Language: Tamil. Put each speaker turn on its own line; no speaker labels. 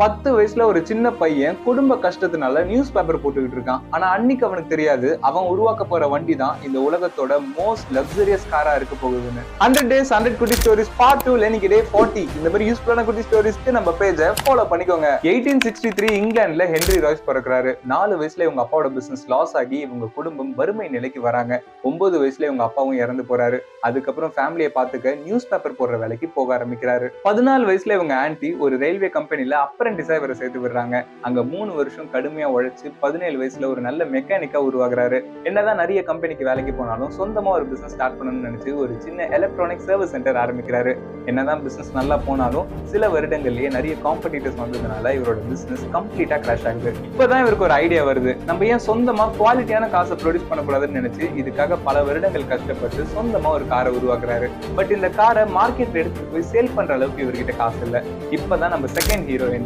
10 வயசுல ஒரு சின்ன பையன் குடும்ப கஷ்டத்தினால நியூஸ் பேப்பர் போட்டுக்கிட்டு இருக்கான். ஆனா அன்னைக்கு அவனுக்கு தெரியாது அவன் உருவாக்க போற வண்டி தான் இந்த உலகத்தோட மோஸ்ட் லக்ஸரியஸ் காரா இருக்க போகுதுன்னு. 100 days 100 குட்டி ஸ்டோரிஸ் பார்ட் 2ல இன்னைக்கு டே 40. இந்த மாதிரி யூஸ்ஃபுல்லான குட்டி ஸ்டோரிஸ்க்கு நம்ம பேஜை ஃபாலோ பண்ணிக்கோங்க. 1863 இங்கிலாந்துல ஹென்ரி ராய்ஸ் பிறக்கிறாரு. 4 வயசுல இவங்க அப்பாவோட பிசினஸ் லாஸ் ஆகி இவங்க குடும்பம் வறுமை நிலைக்கு வராங்க. 9 வயசுல இவங்க அப்பாவும் இறந்து போறாரு. அதுக்கப்புறம் ஃபேமிலியை பார்த்துக்க நியூஸ் பேப்பர் போடுற வேலைக்கு போக ஆரம்பிக்கிறாரு. 14 வயசுல இவங்க ஆன்டி ஒரு ரயில்வே கம்பெனில அப்ரெண்டிஸா இவரை சேர்த்து விடுறாங்க. அங்க 3 வருஷம் கடுமையா உழைச்சு 17 வயசுல ஒரு நல்ல மெக்கானிக்கா உருவாகுறாரு. என்னதான் நிறைய கம்பெனிக்கு வேலைக்கு போனாலும் சொந்தமா ஒரு பிசினஸ் ஸ்டார்ட் பண்ணணும்னு நினைச்சு ஒரு சின்ன எலக்ட்ரானிக் சர்வீஸ் சென்டர் ஆரம்பிக்கிறாரு. என்னதான் பிசினஸ் நல்லா போனாலும் சில வருடங்கள்லயே நிறைய காம்படிட்டர்ஸ் வந்ததுனால இவரோட பிசினஸ் கம்ப்ளீட்டா கிராஷ் ஆகுது. இப்பதான் இவருக்கு ஒரு ஐடியா வருது, நம்ம ஏன் சொந்தமா குவாலிட்டியான காசை ப்ரொடியூஸ் பண்ணக்கூடாதுன்னு நினைச்சு இதுக்காக பல வருடங்கள் கஷ்டப்பட்டு சொந்தமா ஒரு காரை உருவாக்குறாரு. பட் இந்த காரை மார்க்கெட்ல எடுத்துட்டு போய் சேல் பண்ற அளவுக்கு இவர்கிட்ட காசு இல்ல. இப்பதான் நம்ம செகண்ட் ஹீரோயின்